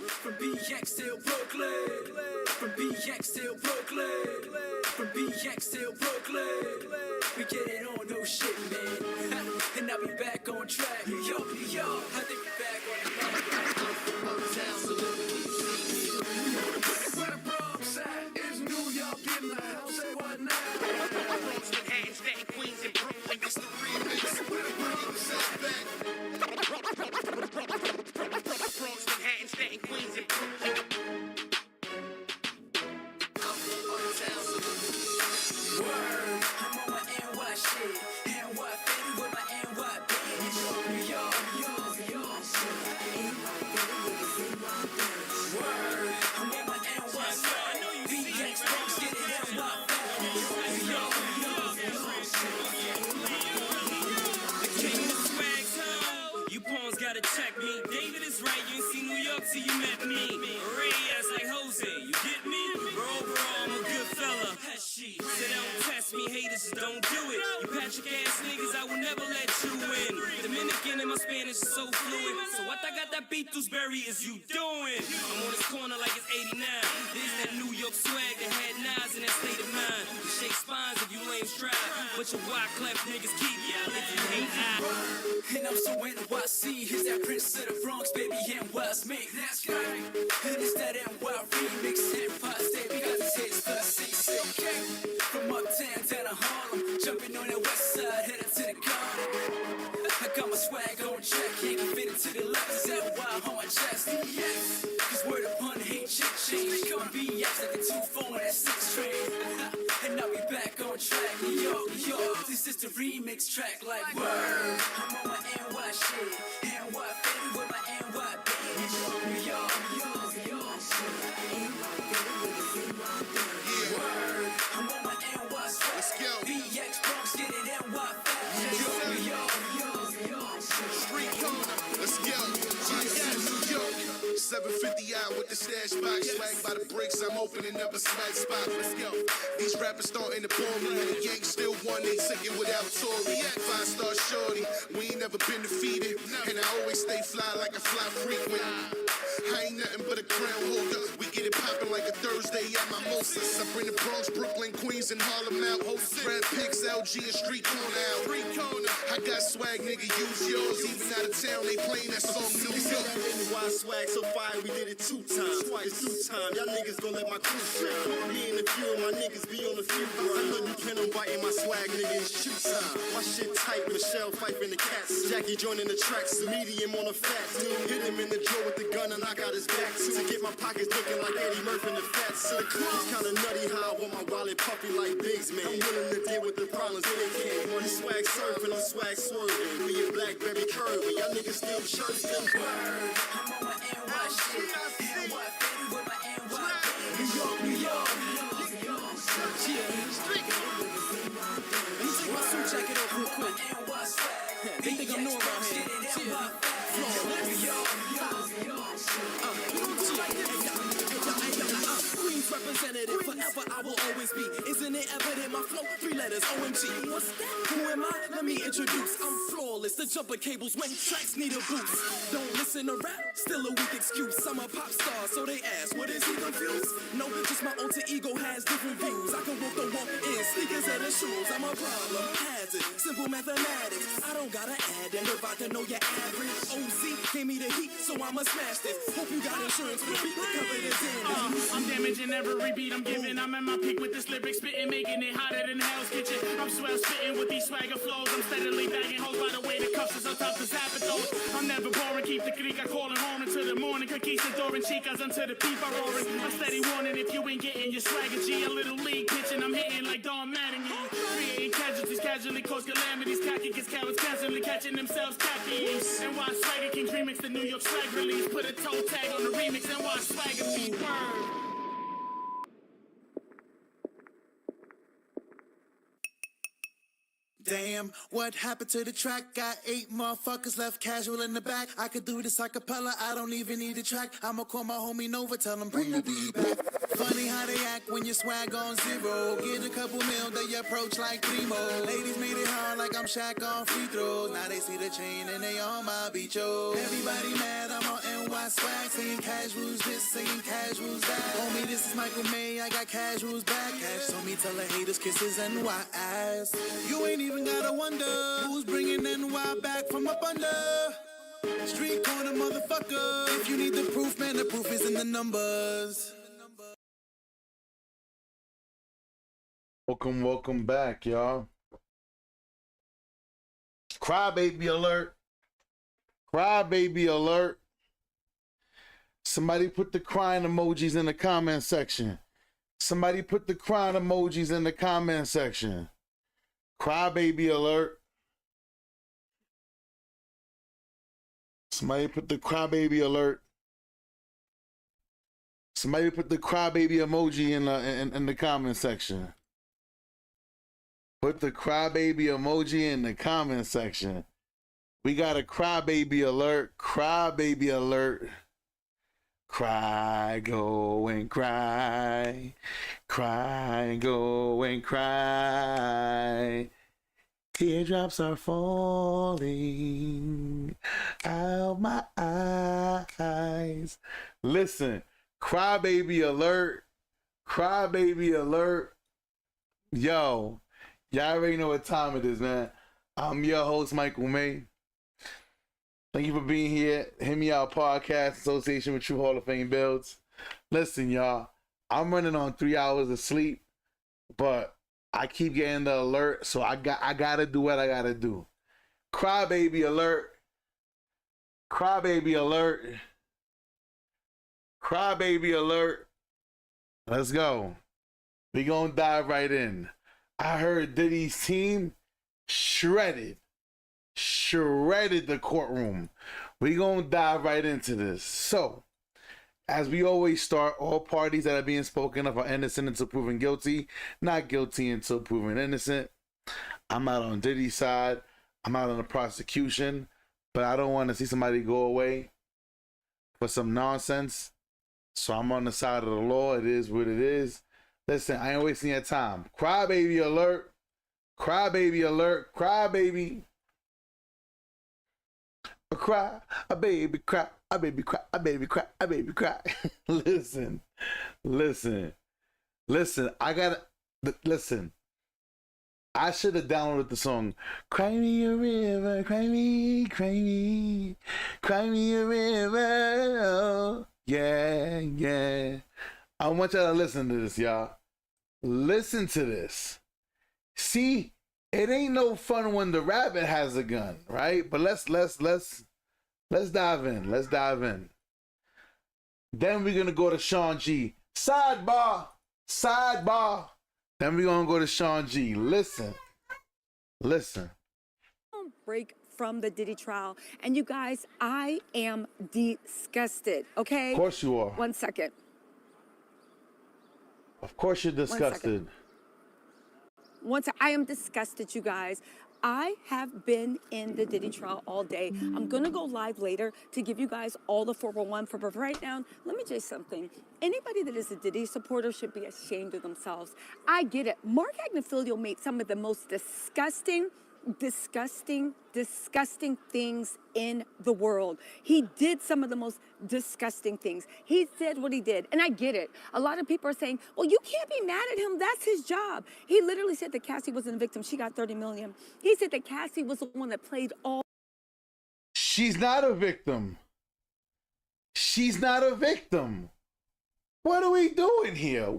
From BX till Brooklyn. From BX till Brooklyn. From BX till Brooklyn. We get it on, no shit, man. And I'll be back on track. Yo, I think we're back on the map. Uptown, so where the Bronx at? Is New York in the house? Say what now? Bronx, Manhattan, Staten, Queens, and Brooklyn. It's the remix. Where the Bronx at back? Bronx, Manhattan, Staten, Queens, and Brooklyn. Word, I'm on my NY shit. NY baby with my NY bitch. New York. Word, I'm on my NY side. BX Bronx, get it NY. New York. The king of swag's home. You pawns gotta check me. David is right, you ain't seen New York till you met me. Ray ass like Jose, you get me? Bro, overall, I'm a good fella. Say don't test me, haters just don't do it. You Patrick ass niggas, I will never let you win. Dominican and my Spanish is so fluid. So what I got that beat Dewsbury is you doing? I'm on this corner like it's 89. This that New York swag that had knives in that state of mind. You shake spines if you lame strive, but your wide clef niggas keep yelling if you hate I. And I'm so NYC, here's that Prince of the Bronx, baby, NY's me. That's right. And it's that NY remix, Empire State, because it's hits plus 6, okay? From uptown down to Harlem, jumping on that west side, headed to the garden. I got my swag on check, ain't fitted to the left, is that why on my chest? Yes, cause word upon the hate shit change. They come BX like a 2-4 on that 6 train. And I'll be back on track, New York. This is the remix track, like word. I'm on my NY shit, NY baby with my NY bitch. New York. Word, I'm on my NY swag. Let's go. BX Bronx, get it NY fast. New York. Street corner. Let's go. New York. 750 out with the stash box. Swag by the bricks, I'm opening up a swag spot. Let's go. These rappers starting to bore me. And the Yanks still won, they took it without Tory. 5-star shorty, we ain't never been defeated. And I always stay fly like a fly frequent. I ain't nothing but a crown holder. We get it poppin' like a Thursday at my Moses. I bring the Bronx, Brooklyn, Queens, and Harlem out. Brad Pigs, LG, and Street Corner out. I got swag, nigga, use yours. Even out of town, they playin' that song New York. Why swag so fire, we did it 2 times. It's 2 times, y'all niggas gon' let my crew shine. Me and a few of my niggas be on the field. I know you plan on biting my swag, nigga, it's shoot time. My shit tight, Michelle Fife in the cats. Jackie joining the tracks, medium on the fat. Hit him in the jaw with the gun and knock out his back. To get my pockets looking like Eddie Murphy in the fat suit. It's kinda nutty how I want my wallet puffy like Biggs, man. I'm willing to deal with the problems that they can't. Money swag surfing, I'm swag swerving. Be a blackberry curvy, y'all niggas still shirts. Word, I'm on my NY shit. NY baby with my NY bitch. New York. Let me take my suit jacket off real quick. NY swag. They think I'm new around here. Queens representative, forever I will always be. Isn't it evident? My flow, 3 letters, OMG. What's that? Who am I? Let me introduce. I'm flawless, the jumper cables when tracks need a boost. Don't listen to rap, still a weak excuse. I'm a pop star, so they ask, what is he confused? No, just my alter ego has different views. I can walk the walk in sneakers and the shoes. I'm a problem, hazard, simple mathematics. I don't gotta add and divide to know your average. OZ gave me the heat, so I'ma smash this. Hope you got insurance for the beat, the cover is in. I'm damaging every beat I'm giving. I'm at my peak with this lyric spitting, making it hotter than Hell's Kitchen. I'm swell spitting with these swagger flows. I'm steadily bagging hoes by the way the cuffs is on top of Zapatos. I'm never boring, keep the crica calling home until the morning. Conquistador and chicas until the people roaring. I'm steady warning if you ain't getting your swagger G. A little league pitching, I'm hitting like Don Mattingly. Creating casualties, casually cause calamities. Khaki gets cowards constantly catching themselves caffeine. And why Swagger Kings remix the New York swag release. Put a toe tag on the remix and watch Swagger beat word. Damn, what happened to the track? Got 8 motherfuckers left casual in the back. I could do this a cappella, I don't even need a track. I'ma call my homie Nova, tell him bring the beat back. Funny how they act when you swag on 0. Get a couple mil, they approach like primo. Ladies made it hard like I'm Shaq on free throws. Now they see the chain and they on my beat, yo. Everybody mad, I'm on NY swag, saying casuals this, saying casuals that. Homie, this is Michael May, I got casuals back. Cash told me tell the haters kisses NY ass. You ain't even gotta wonder who's bringing NY back from up under. Street corner motherfucker. If you need the proof, man, the proof is in the numbers. Welcome back, y'all. Crybaby alert. Crybaby alert. Somebody put the crying emojis in the comment section. Somebody put the crying emojis in the comment section. Crybaby alert. Somebody put the crybaby alert. Somebody put the crybaby emoji in the comment section. Put the crybaby emoji in the comment section. We got a crybaby alert. Crybaby alert. Cry, go and cry. Cry, go and cry. Teardrops are falling out my eyes. Listen, crybaby alert. Crybaby alert. Yo, y'all already know what time it is, man. I'm your host, Michael May. Thank you for being here. Hear Me Out Podcast, Association with True Hall of Fame Builds. Listen, y'all, I'm running on 3 hours of sleep, but I keep getting the alert, so I gotta do what I gotta do. Crybaby alert. Crybaby alert. Crybaby alert. Let's go. We gonna dive right in. I heard Diddy's team shredded the courtroom. We gonna dive right into this. So, as we always start, all parties that are being spoken of are innocent until proven guilty, not guilty until proven innocent. I'm not on Diddy's side. I'm not on the prosecution, but I don't want to see somebody go away for some nonsense. So I'm on the side of the law. It is what it is. Listen, I ain't wasting your time. Crybaby alert. Crybaby alert. Crybaby. A cry, a baby cry, a baby cry, a baby cry, a baby cry. Listen. I should have downloaded the song. Cry me a river, cry me a river. Oh, yeah. I want y'all to listen to this, y'all. Listen to this. See, it ain't no fun when the rabbit has a gun, right? But let's dive in. Let's dive in. Then we're gonna go to Sean G. Sidebar. Then we're gonna go to Sean G. Listen. Break from the Diddy trial. And you guys, I am disgusted, okay? Of course you are. 1 second. Of course you're disgusted. I am disgusted, you guys. I have been in the Diddy trial all day. I'm gonna go live later to give you guys all the 411 for right now. Let me tell you something. Anybody that is a Diddy supporter should be ashamed of themselves. I get it. Mark Agniflo made some of the most disgusting things in the world. He did some of the most disgusting things. He said what he did, and I get it. A lot of people are saying, well, you can't be mad at him. That's his job. He literally said that Cassie wasn't a victim. She got 30 million. He said that Cassie was the one that played all. She's not a victim. What are we doing here?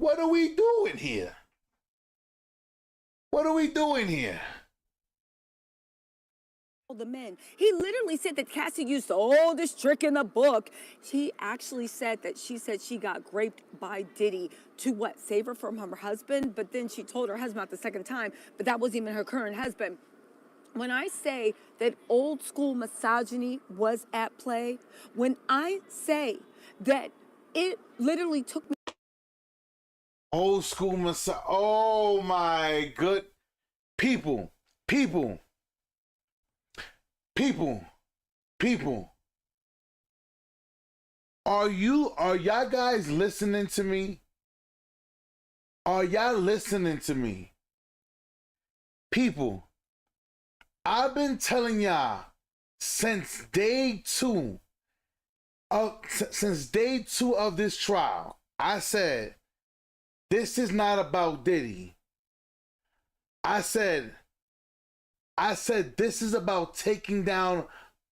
The men. He literally said that Cassie used the oldest trick in the book. She actually said that she got raped by Diddy to what? Save her from her husband, but then she told her husband out the second time, but that wasn't even her current husband. When I say that old school misogyny was at play, when I say that it literally took me. Old school oh my good people. Are y'all guys listening to me? People, I've been telling y'all since day 2 since day 2 of this trial, I said, this is not about Diddy. I said, this is about taking down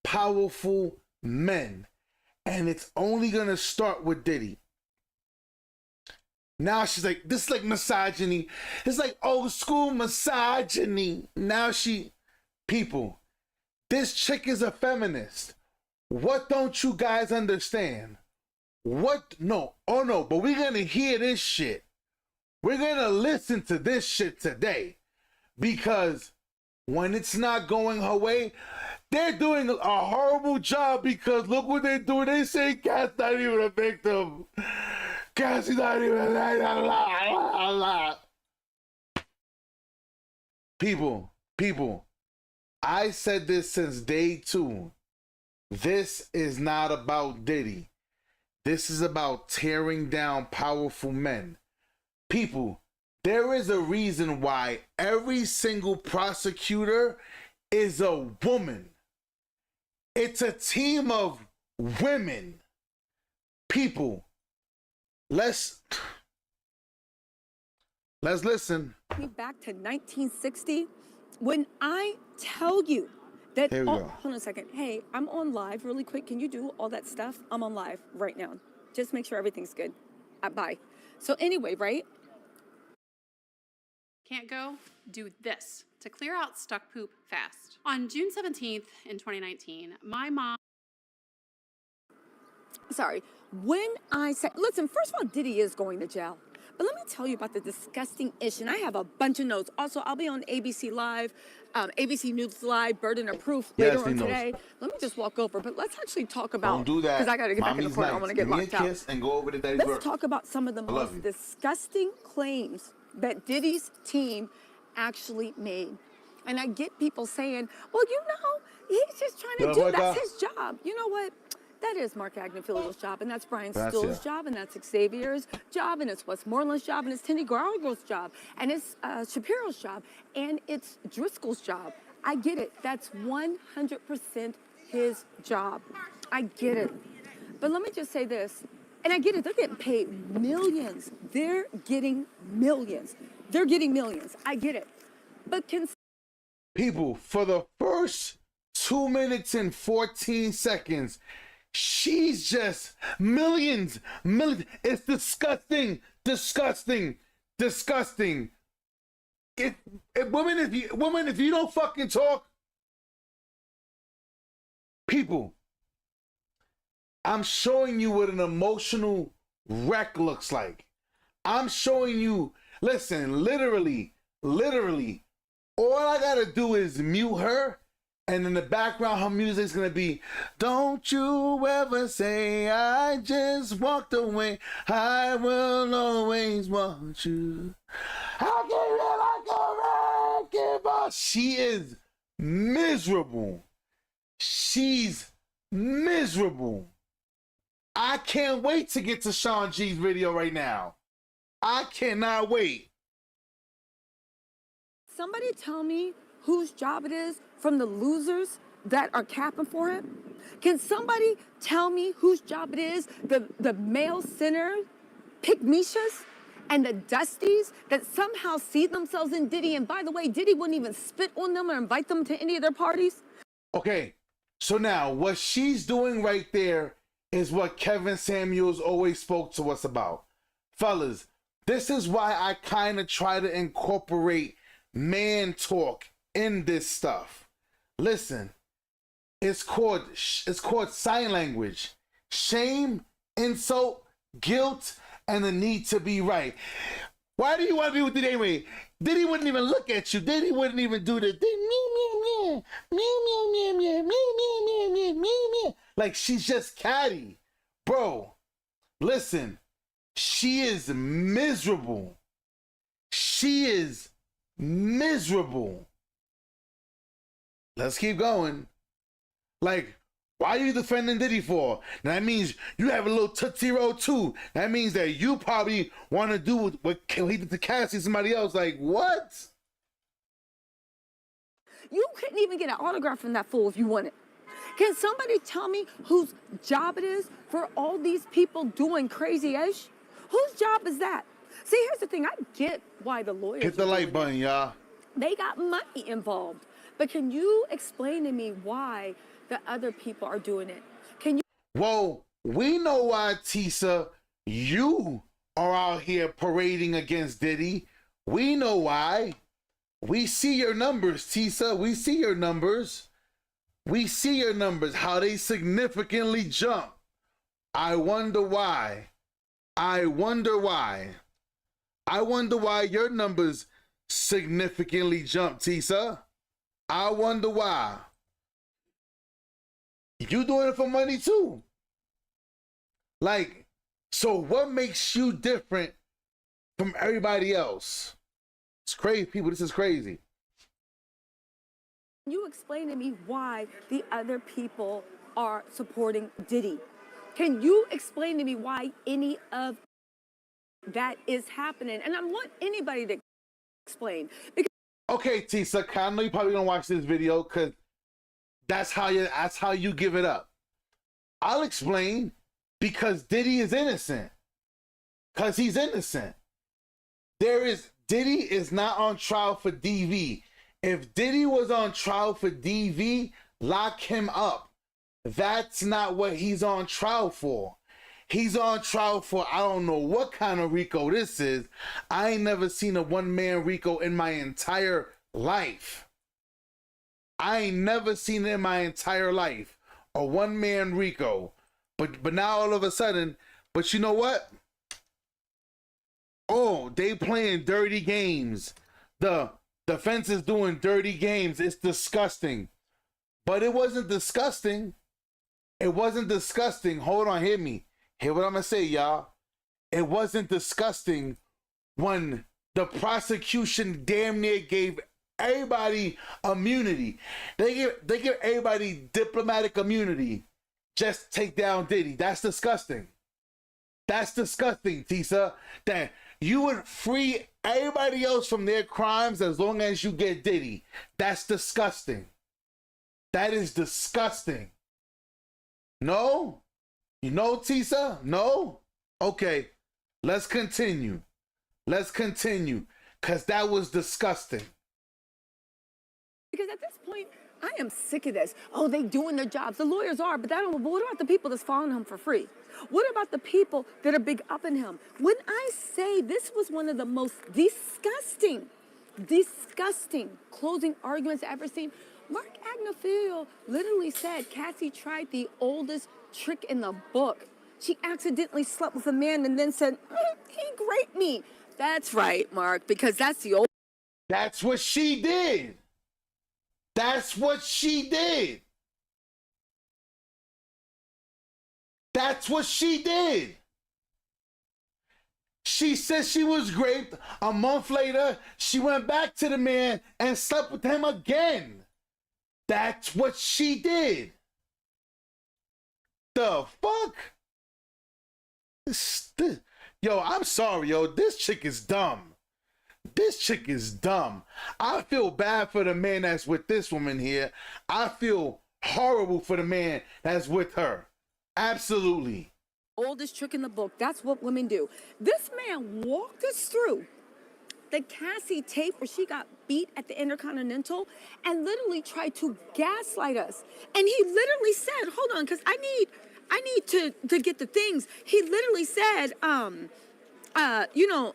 powerful men. And it's only going to start with Diddy. Now she's like, this is like misogyny. It's like old school misogyny. Now people, this chick is a feminist. What don't you guys understand? But we're going to hear this shit. We're going to listen to this shit today. Because when it's not going her way, they're doing a horrible job because look what they're doing. They say Cat's not even a victim. Cat's not even People, I said this since day 2. This is not about Diddy. This is about tearing down powerful men. People, there is a reason why every single prosecutor is a woman. It's a team of women. People, let's listen. Back to 1960, when I tell you that, Here we go. hold on a second. Hey, I'm on live really quick. Can you do all that stuff? I'm on live right now. Just make sure everything's good. Bye. So anyway, right? Can't go? Do this to clear out stuck poop fast. On June 17th in 2019, my mom... Sorry. When I said, listen, first of all, Diddy is going to jail. But let me tell you about the disgusting issue. And I have a bunch of notes. Also, I'll be on ABC Live, ABC News Live, Burden of Proof later on today. Let me just walk over. But let's actually talk about... Don't do that. Because I got to get back in the corner. I want to get locked out. Give me a kiss and go over to Daddy's work. Let's talk about some of the most disgusting claims that Diddy's team actually made. And I get people saying, well, you know, he's just trying to do, that's his job. You know what? That is Mark Agniflo's job, and that's Brian Still's job, and that's Xavier's job, and it's Westmoreland's job, and it's Tenny Gargo's job, and it's Shapiro's job, and it's Driscoll's job. I get it. That's 100% his job. I get it. But let me just say this, and I get it. They're getting paid millions. They're getting millions. They're getting millions. I get it. But people, for the first 2 minutes and 14 seconds, she's just millions. It's disgusting. Women, if you don't fucking talk, people, I'm showing you what an emotional wreck looks like. I'm showing you, listen, literally, all I gotta do is mute her, and in the background, her music's gonna be, don't you ever say I just walked away. I will always want you. I give you like a wrecking ball. She is miserable. She's miserable. I can't wait to get to Sean G's video right now. I cannot wait. Somebody tell me whose job it is from the losers that are capping for him? Can somebody tell me whose job it is, the male center pygmishas and the dusties that somehow see themselves in Diddy? And by the way, Diddy wouldn't even spit on them or invite them to any of their parties. Okay, so now what she's doing right there is what Kevin Samuels always spoke to us about. Fellas, this is why I kind of try to incorporate man talk in this stuff. Listen, it's called sign language. Shame, insult, guilt, and the need to be right. Why do you want to be with Diddy anyway? Diddy wouldn't even look at you. Diddy wouldn't even do the like she's just catty. Bro, listen, she is miserable. She is miserable. Let's keep going. Like, why are you defending Diddy for? That means you have a little Tootsie Roll too. That means that you probably want to do what he did to Cassie, somebody else. Like, what? You couldn't even get an autograph from that fool if you wanted. Can somebody tell me whose job it is for all these people doing crazy-ish? Whose job is that? See, here's the thing. I get why the lawyers Hit the are like doing button, it. y'all. They got money involved. But can you explain to me why the other people are doing it? Can you? Well, we know why, Tisa, you are out here parading against Diddy. We know why. We see your numbers, Tisa. We see your numbers. We see your numbers, how they significantly jump. I wonder why. I wonder why. I wonder why your numbers significantly jump, Tisa. I wonder why. You doing it for money too. Like, so what makes you different from everybody else? It's crazy, people. This is crazy. Can you explain to me why the other people are supporting Diddy? Can you explain to me why any of that is happening? And I want anybody to explain. Because Okay, Tisa, I know you probably don't watch this video because that's how you give it up. I'll explain, because Diddy is innocent. Because he's innocent. Diddy is not on trial for DV. If Diddy was on trial for DV, lock him up. That's not what he's on trial for. He's on trial for, I don't know what kind of RICO this is. I ain't never seen a one-man RICO in my entire life. I ain't never seen it in my entire life. A one-man RICO. But now all of a sudden, but you know what? Oh, they playing dirty games. The defense is doing dirty games. It's disgusting. But it wasn't disgusting. It wasn't disgusting. Hold on, hear me. Hear what I'm gonna say, y'all. It wasn't disgusting when the prosecution damn near gave everybody immunity. They give everybody diplomatic immunity. Just take down Diddy. That's disgusting. That's disgusting, Tisa. That you would free everybody else from their crimes as long as you get Diddy. That's disgusting. That is disgusting. No? You know, Tisa? No? Okay. Let's continue. Let's continue. Because that was disgusting. Because at this point, I am sick of this. Oh, they doing their jobs. The lawyers are, but that don't. But what about the people that's following him for free? What about the people that are big up in him? When I say this was one of the most disgusting closing arguments I've ever seen, Mark Agniflo literally said Cassie tried the oldest trick in the book. She accidentally slept with a man and then said, he raped me. That's right, Mark, because that's the old. That's what she did. That's what she did. That's what she did. She said she was raped. A month later, she went back to the man and slept with him again. That's what she did. The fuck? Yo, I'm sorry, yo. This chick is dumb. This chick is dumb. I feel bad for the man that's with this woman here. I feel horrible for the man that's with her. Absolutely. Oldest trick in the book. That's what women do. This man walked us through the Cassie tape where she got beat at the Intercontinental and literally tried to gaslight us. And he literally said, hold on, because I need to get the things. He literally said,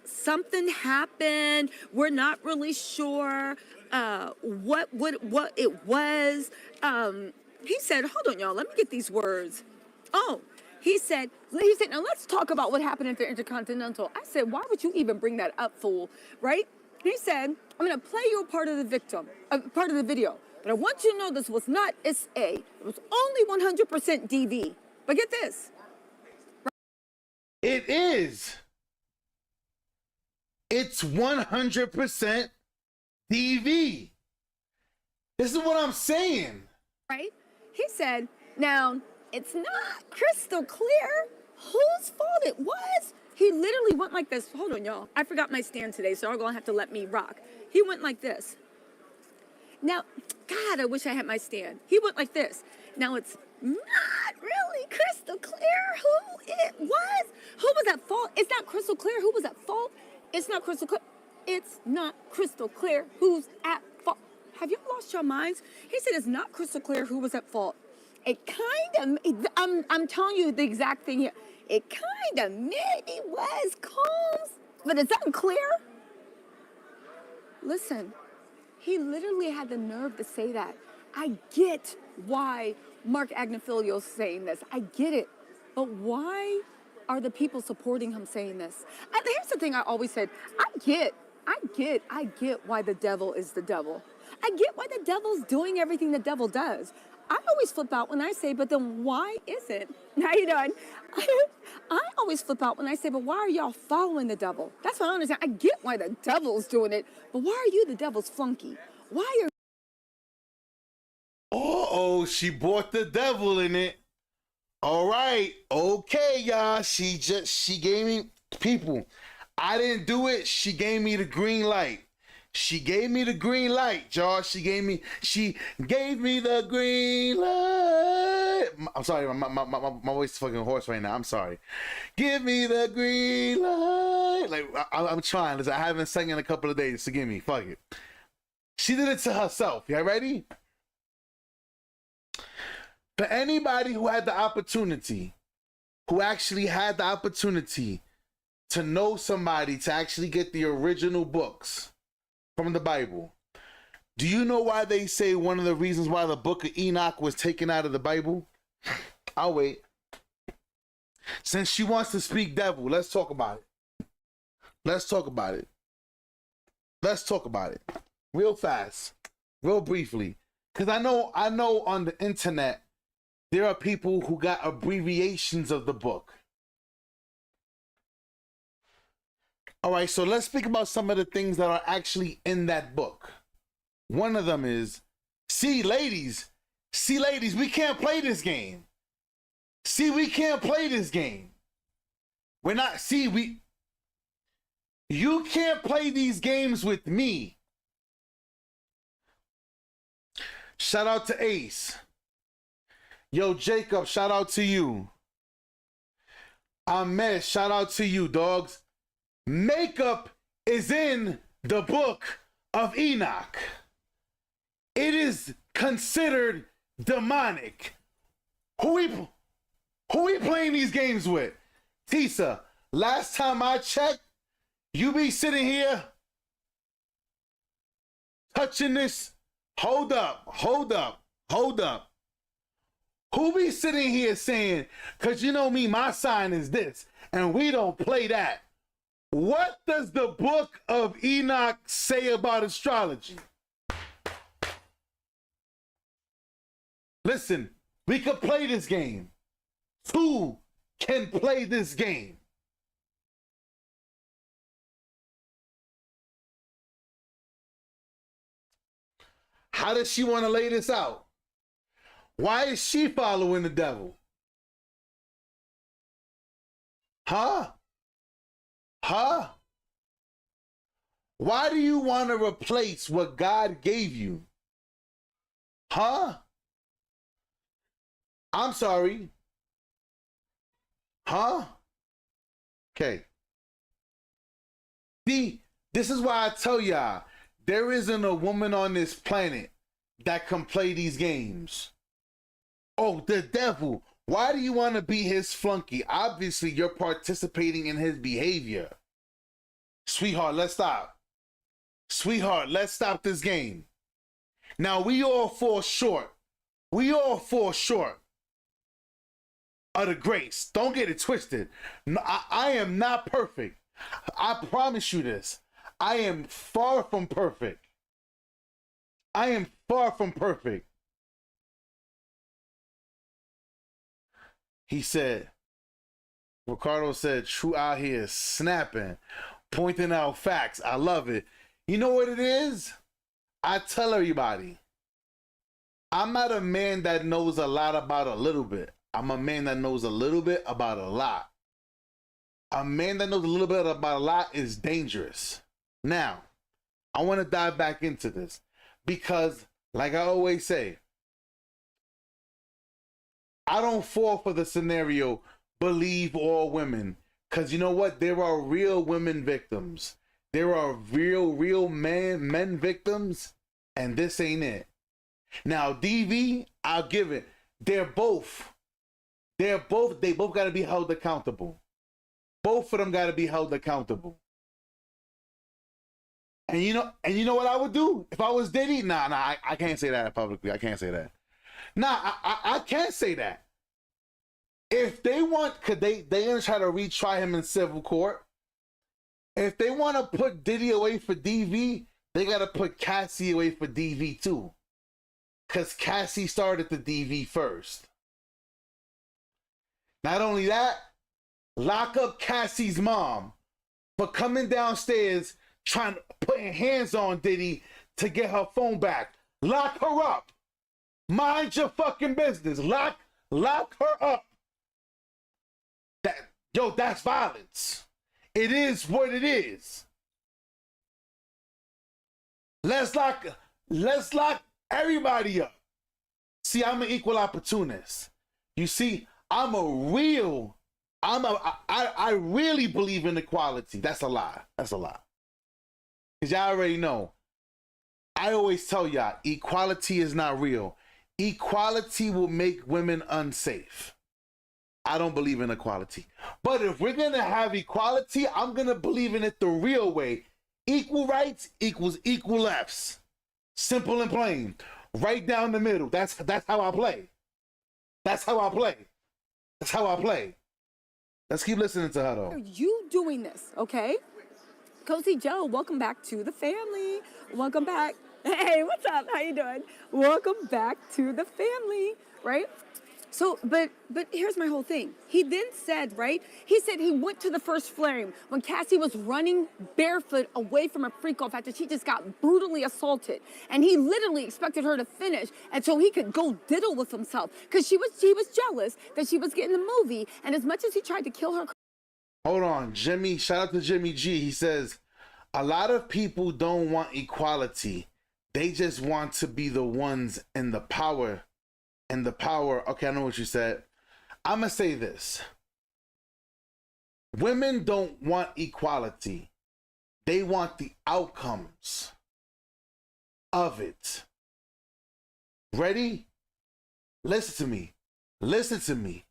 something happened. We're not really sure what it was. He said, hold on, y'all, let me get these words. Oh, he said, now let's talk about what happened at the Intercontinental. I said, why would you even bring that up, fool? Right? He said, I'm going to play you a part of the video. But I want you to know this was not SA. It was only 100% DV. But get this. It is. It's 100% DV. This is what I'm saying. Right? He said, now, it's not crystal clear whose fault it was. He literally went like this. Hold on, y'all. I forgot my stand today, so y'all gonna have to let me rock. He went like this. Now, God, I wish I had my stand. He went like this. Now it's not really crystal clear who it was. Who was at fault? It's not crystal clear who was at fault. It's not crystal clear. It's not crystal clear who's at fault. Have you lost your minds? He said it's not crystal clear who was at fault. It kind of, I'm telling you the exact thing here. It kind of maybe was Combs, but it's unclear. Listen, he literally had the nerve to say that. I get why Mark Agniflo is saying this. I get it. But why are the people supporting him saying this? Here's the thing I always said. I get why the devil is the devil. I get why the devil's doing everything the devil does. I always flip out when I say, but then why is it? How you doing? I always flip out when I say, but why are y'all following the devil? That's what I understand. I get why the devil's doing it, but why are you the devil's flunky? Why are... Uh-oh, she brought the devil in it. All right. Okay, y'all. She gave me, people, I didn't do it. She gave me the green light. She gave me the green light, y'all. She gave me the green light. I'm sorry, my voice is fucking hoarse right now. I'm sorry. Give me the green light. Like, I'm trying. Listen, I haven't sang in a couple of days. Forgive me. Fuck it. She did it to herself. Y'all ready? For anybody who had the opportunity, who actually had the opportunity to know somebody to actually get the original books from the Bible, do you know why they say one of the reasons why the book of Enoch was taken out of the Bible? I'll wait. Since she wants to speak devil, let's talk about it. Let's talk about it. Let's talk about it. Real fast, real briefly. Because I know on the internet, there are people who got abbreviations of the book. All right, so let's speak about some of the things that are actually in that book. One of them is, see, ladies, we can't play this game. See, we can't play this game. You can't play these games with me. Shout out to Ace. Yo, Jacob, shout out to you. Ahmed, shout out to you, dogs. Makeup is in the book of Enoch. It is considered demonic. Who we playing these games with? Tisa, last time I checked, you be sitting here touching this. Hold up. Who be sitting here saying, because you know me, my sign is this, and we don't play that. What does the book of Enoch say about astrology? Listen, we could play this game. Two can play this game. How does she want to lay this out? Why is she following the devil? Huh? Why do you want to replace what God gave you? Huh? I'm sorry. Huh? Okay. See, this is why I tell y'all, there isn't a woman on this planet that can play these games. Oh, the devil. Why do you want to be his flunky? Obviously, you're participating in his behavior. Sweetheart, let's stop. Sweetheart, let's stop this game. Now, we all fall short. We all fall short of the grace. Don't get it twisted. No, I am not perfect. I promise you this. I am far from perfect. I am far from perfect. He said, Ricardo said, True out here snapping, pointing out facts. I love it. You know what it is? I tell everybody, I'm not a man that knows a lot about a little bit. I'm a man that knows a little bit about a lot. A man that knows a little bit about a lot is dangerous. Now, I want to dive back into this because, like I always say, I don't fall for the scenario, believe all women. Because you know what? There are real women victims. There are real men victims. And this ain't it. Now, DV, I'll give it. They both got to be held accountable. Both of them got to be held accountable. And you know what I would do if I was Diddy? Nah, I can't say that publicly. I can't say that. Nah, I can't say that. If they want, cause they gonna try to retry him in civil court. If they want to put Diddy away for DV, they gotta put Cassie away for DV too. Cause Cassie started the DV first. Not only that, lock up Cassie's mom for coming downstairs trying to putting hands on Diddy to get her phone back. Lock her up. Mind your fucking business. Lock her up. That's violence. It is what it is. Let's lock everybody up. See, I'm an equal opportunist. You see, I really believe in equality. That's a lie. That's a lie. Because y'all already know. I always tell y'all, equality is not real. Equality will make women unsafe. I don't believe in equality. But if we're going to have equality, I'm going to believe in it the real way. Equal rights equals equal lefts. Simple and plain. Right down the middle. That's how I play. That's how I play. That's how I play. Let's keep listening to her, though. Are you doing this, okay? Cozy Joe, welcome back to the family. Welcome back. Hey, what's up? How you doing? Welcome back to the family, right? So, but here's my whole thing. He then said, right? He said he went to the first flame when Cassie was running barefoot away from a freak off after she just got brutally assaulted. And he literally expected her to finish and so he could go diddle with himself. Because he was jealous that she was getting the movie. And as much as he tried to kill her. Hold on, Jimmy, shout out to Jimmy G. He says, a lot of people don't want equality. They just want to be the ones in the power. Okay, I know what you said. I'm going to say this. Women don't want equality. They want the outcomes of it. Ready? Listen to me. Listen to me.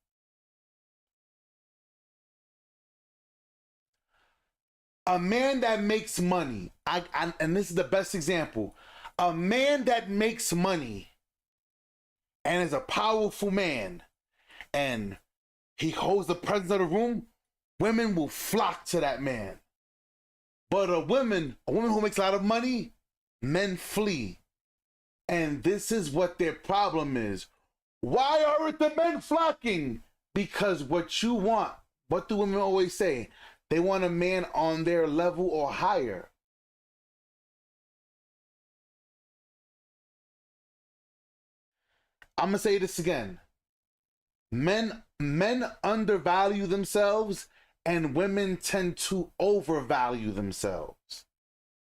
A man that makes money, and this is the best example. A man that makes money and is a powerful man, and he holds the presence of the room, women will flock to that man. But a woman who makes a lot of money, men flee. And this is what their problem is. Why aren't the men flocking? Because what you want, what do women always say? They want a man on their level or higher. I'm going to say this again. Men undervalue themselves and women tend to overvalue themselves.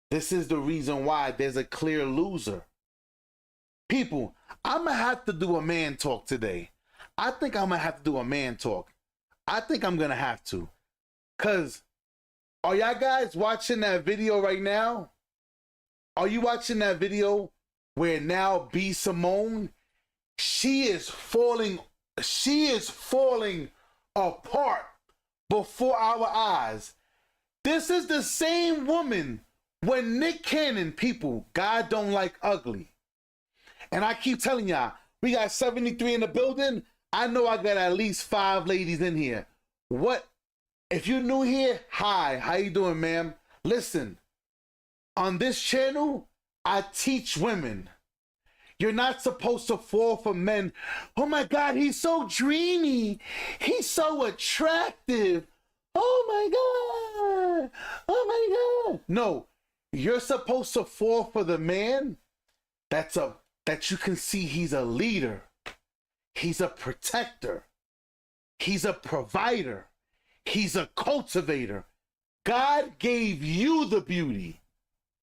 This is the reason why there's a clear loser. People, I'm going to have to do a man talk today. I think I'm going to have to do a man talk. I think I'm going to have to. Because are y'all guys watching that video right now? Are you watching that video where now B. Simone, she is falling apart before our eyes. This is the same woman when Nick Cannon, people, God don't like ugly. And I keep telling y'all, we got 73 in the building. I know I got at least 5 ladies in here. What? If you're new here, hi, how you doing, ma'am? Listen, on this channel, I teach women. You're not supposed to fall for men. Oh my God, he's so dreamy. He's so attractive. Oh my God. Oh my God. No, you're supposed to fall for the man that you can see he's a leader. He's a protector. He's a provider. He's a cultivator. God gave you the beauty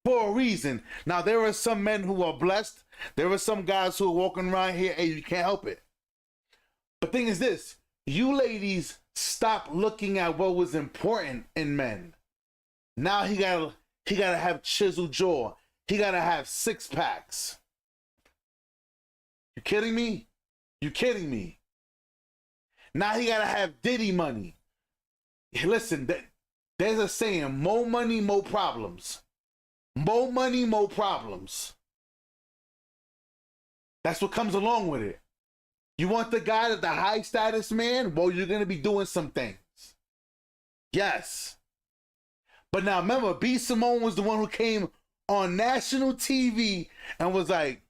for a reason. Now, there are some men who are blessed. There are some guys who are walking around here, hey, you can't help it. But thing is this, you ladies stop looking at what was important in men. Now he gotta have chiseled jaw. He gotta have 6 packs. You kidding me? You kidding me? Now he gotta have Diddy money. Listen, there's a saying, more money, more problems. More money, more problems. That's what comes along with it. You want the guy that's the high status man? Well, you're gonna be doing some things. Yes. But now remember, B. Simone was the one who came on national TV and was like,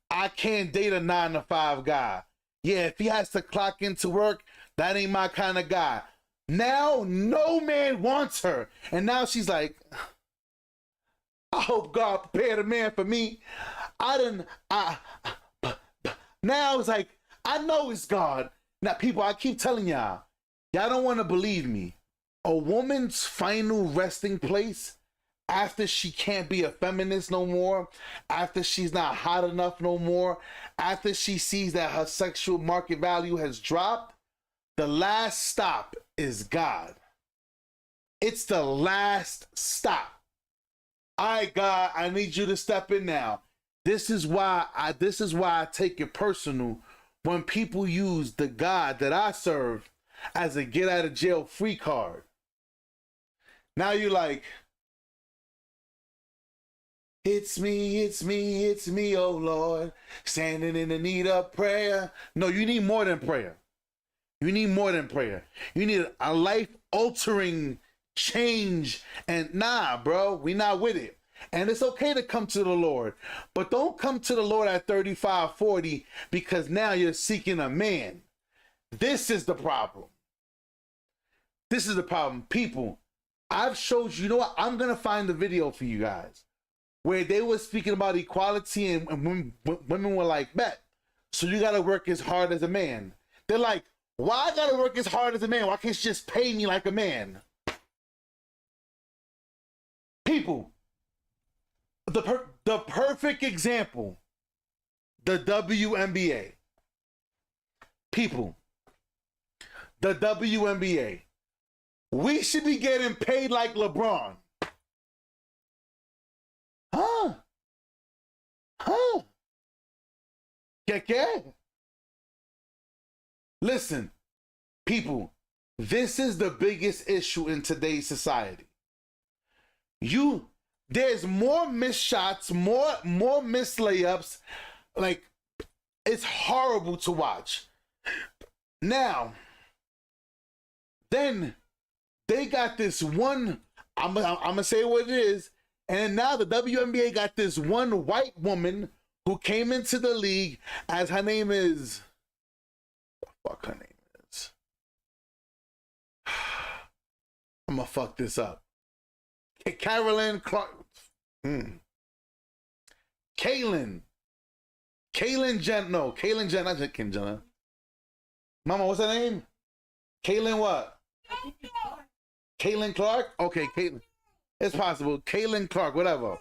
I can't date a 9-to-5 guy. Yeah, if he has to clock into work, that ain't my kind of guy. Now, no man wants her. And now she's like, I hope God prepared a man for me. Now it's like, I know it's God. Now, people, I keep telling y'all don't want to believe me. A woman's final resting place after she can't be a feminist no more, after she's not hot enough no more, after she sees that her sexual market value has dropped, the last stop is God. It's the last stop. All right, God, I need you to step in now. This is why I take it personal when people use the God that I serve as a get out of jail free card. Now you're like, it's me, oh Lord, standing in the need of prayer. No, you need more than prayer. You need more than prayer. You need a life-altering change. And nah, bro, we not with it. And it's okay to come to the Lord, but don't come to the Lord at 35, 40 because now you're seeking a man. This is the problem. This is the problem. People, I've showed you, know what? I'm going to find the video for you guys where they were speaking about equality and women were like, bet, so you got to work as hard as a man. They're like, why I got to work as hard as a man? Why can't you just pay me like a man? People, the perfect example, the WNBA. People, the WNBA. We should be getting paid like LeBron. Huh? ¿Qué? Listen, people, this is the biggest issue in today's society. There's more missed shots, more missed layups. Like, it's horrible to watch. Now, then they got this one, I'm gonna say what it is, and now the WNBA got this one white woman who came into the league as her name is, what the fuck her name is? I'm gonna fuck this up. Carolyn Clark. Kaylin Jenner, not Kim Jenner. Mama, what's her name? Kaylin what? Kaylin Clark? Okay, Kaylin. It's possible. Kaylin Clark, whatever.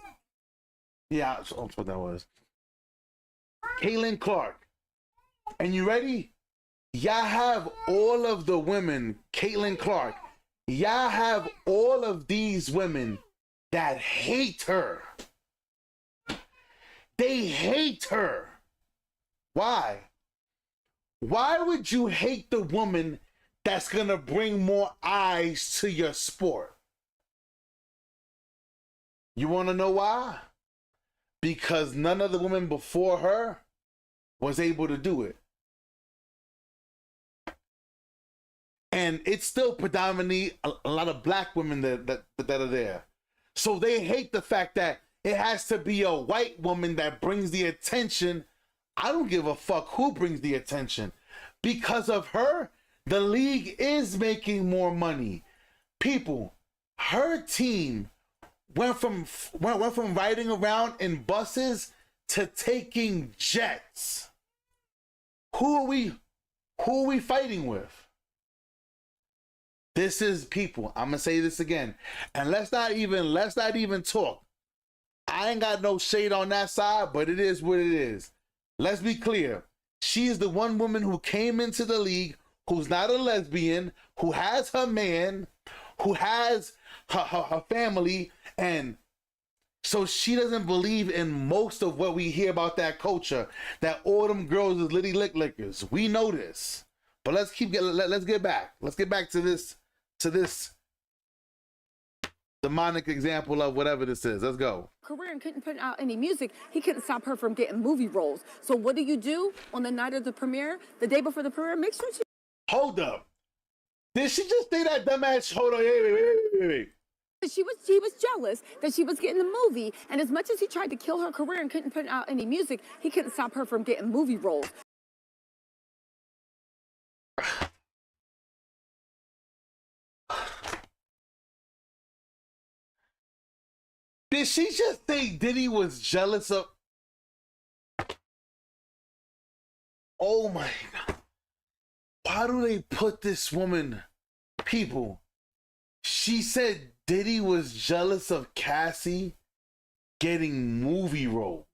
Yeah, that's what that was. Kaylin Clark. And you ready? Y'all have all of the women, Kaylin Clark. Y'all have all of these women that hate her. They hate her. Why? Why would you hate the woman that's gonna bring more eyes to your sport? You wanna know why? Because none of the women before her was able to do it. And it's still predominantly a lot of black women that are there. So they hate the fact that it has to be a white woman that brings the attention. I don't give a fuck who brings the attention. Because of her, the league is making more money. People, her team went from riding around in buses to taking jets. Who are we fighting with? This is, people, I'm gonna say this again. And let's not even talk. I ain't got no shade on that side, but it is what it is. Let's be clear. She is the one woman who came into the league, who's not a lesbian, who has her man, who has her family, and so she doesn't believe in most of what we hear about that culture, that all them girls is litty lickers. We know this. But let's get back. Let's get back to this demonic example of whatever this is. Let's go. Career and couldn't put out any music. He couldn't stop her from getting movie roles. So what do you do on the night of the premiere, the day before the premiere? Make sure she... Hold up. Did she just say that dumbass? Hold on. Wait. He was jealous that she was getting the movie, and as much as he tried to kill her career and couldn't put out any music, he couldn't stop her from getting movie roles. Did she just say Diddy was jealous of? Oh my God. Why do they put this woman, people? She said Diddy was jealous of Cassie getting movie roles.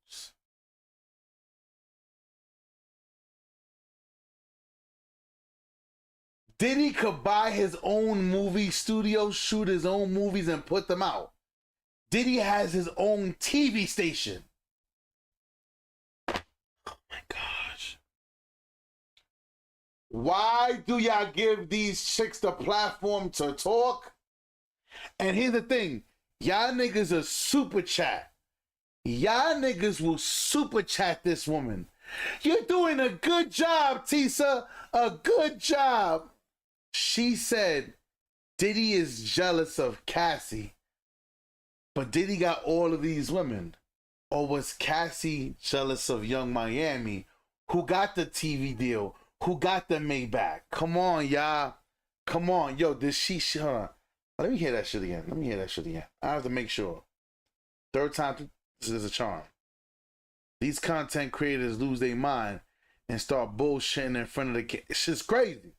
Diddy could buy his own movie studio, shoot his own movies, and put them out. Diddy has his own TV station. Oh my gosh. Why do y'all give these chicks the platform to talk? And here's the thing, y'all niggas are super chat. Y'all niggas will super chat this woman. You're doing a good job, Tisa. A good job. She said Diddy is jealous of Cassie, but Diddy got all of these women. Or was Cassie jealous of Young Miami, who got the TV deal, who got the Maybach? Come on, y'all. Come on. Yo, did she... Hold on. Let me hear that shit again. I have to make sure. Third time, this is a charm. These content creators lose their mind and start bullshitting in front of the kids. It's just crazy.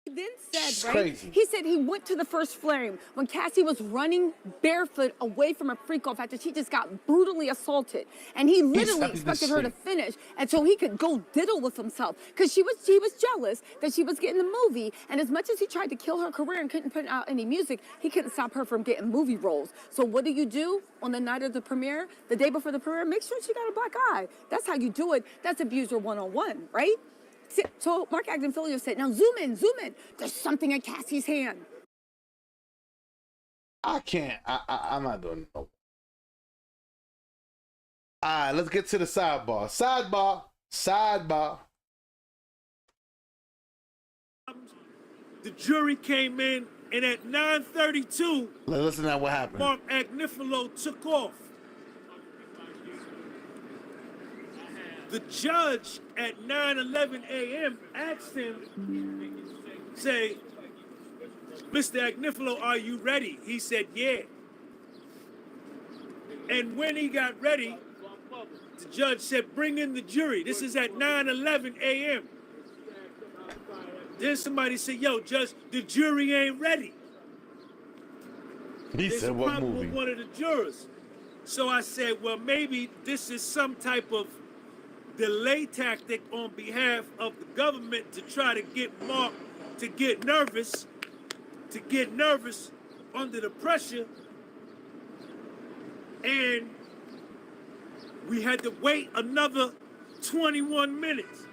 He then said, It's right? crazy. He said he went to the first flame when Cassie was running barefoot away from a freak off after she just got brutally assaulted. And he literally expected her to finish and so he could go diddle with himself. Because he was jealous that she was getting the movie. And as much as he tried to kill her career and couldn't put out any music, he couldn't stop her from getting movie roles. So what do you do on the night of the premiere, the day before the premiere? Make sure she got a black eye. That's how you do it. That's abuser 101, right? So Mark Agniflo said, now zoom in. There's something in Cassie's hand. I can't. I'm not doing no. All right, let's get to the sidebar. Sidebar. The jury came in, and at 9:32, Listen to what happened. Mark Agniflo took off. The judge at 9:11 a.m. asked him, say, Mr. Agniflo, are you ready? He said, yeah. And when he got ready, the judge said, bring in the jury. This is at 9:11 a.m. Then somebody said, yo, Judge, the jury ain't ready. He There's said, a what problem movie? with one of the jurors. So I said, well, maybe this is some type of delay tactic on behalf of the government to try to get Mark to get nervous under the pressure. And we had to wait another 21 minutes.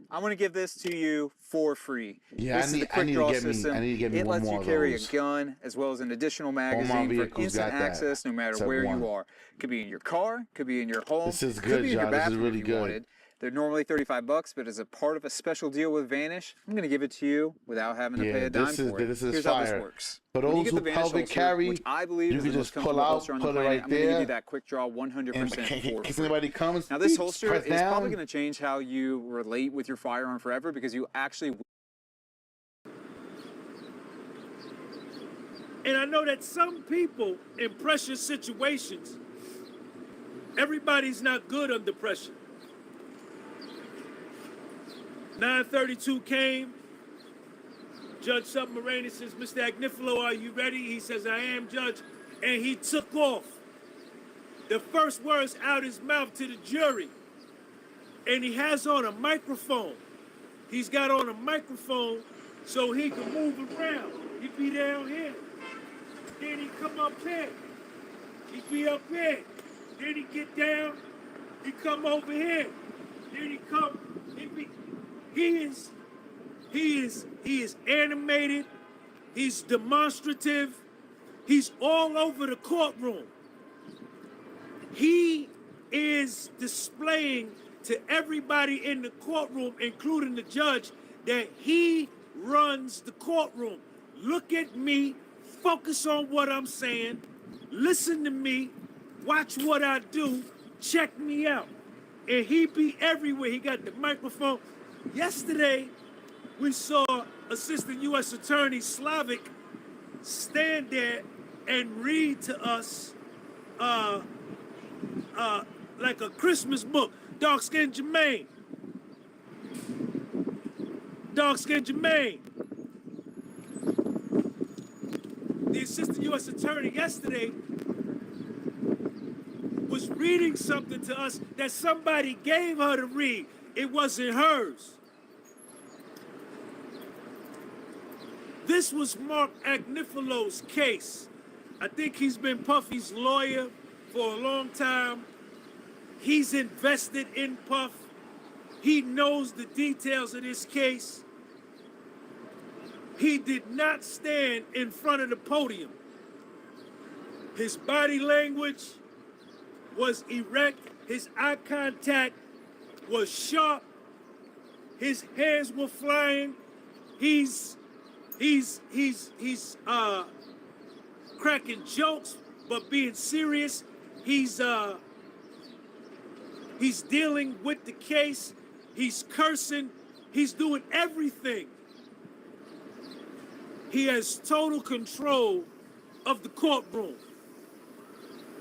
I'm going to give this to you for free. Yeah, this I is the quick draw system. I need to get me it one lets more you of carry a those. gun as well as an additional magazine for instant access no matter Except where one. you are. Could be in your car, could be in your home. This is could good, be in your y'all. This is bathroom really if you good. wanted. They're normally $35, but as a part of a special deal with Vanish, I'm going to give it to you without having to pay a dime for it. This is Here's fire. how this works. For When you those get who the Vanish pelvic holster, carry, which I believe you is can the just most pull comfortable out, holster on the put it planet, right I'm going to give there. you that quick draw 100% In for case free. anybody comes, Now this holster press is down. probably going to change how you relate with your firearm forever because you actually... And I know that some people in pressure situations, everybody's not good under pressure. 9:32 came. Judge Submarine says, Mr. Agniflo, are you ready? He says, I am, Judge. And he took off. the first words out his mouth to the jury, and he has on a microphone. He's got on a microphone so he can move around. He be down here. Then he come up here. He be up here. Then he get down. He come over here. Then he come. He is animated. He's demonstrative. He's all over the courtroom. He is displaying to everybody in the courtroom, including the judge, that he runs the courtroom. Look at me, focus on what I'm saying, listen to me, watch what I do, check me out. And he be everywhere. He got the microphone. Yesterday, we saw Assistant U.S. Attorney Slavic stand there and read to us like a Christmas book. Dark-skinned Jermaine. Dark-skinned Jermaine. The Assistant U.S. Attorney yesterday was reading something to us that somebody gave her to read. It wasn't hers. This was Mark Agniflo's case. I think he's been Puffy's lawyer for a long time. He's invested in Puff. He knows the details of this case. He did not stand in front of the podium. His body language was erect. His eye contact was sharp. His hands were flying. He's cracking jokes, but being serious. He's dealing with the case. He's cursing. He's doing everything. He has total control of the courtroom.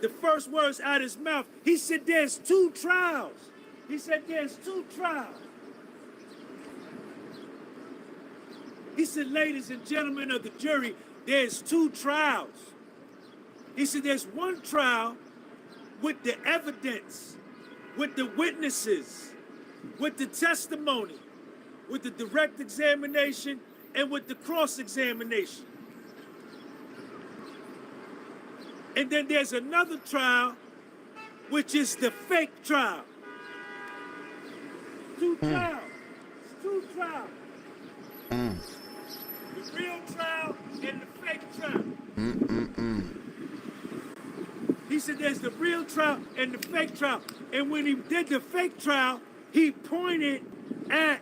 The first words out of his mouth, he said, there's two trials. He said, there's two trials. He said, ladies and gentlemen of the jury, there's two trials. He said, there's one trial with the evidence, with the witnesses, with the testimony, with the direct examination, and with the cross-examination. And then there's another trial, which is the fake trial. Two trials. Two trials. The real trial and the fake trial. He said there's the real trial and the fake trial. And when he did the fake trial, he pointed at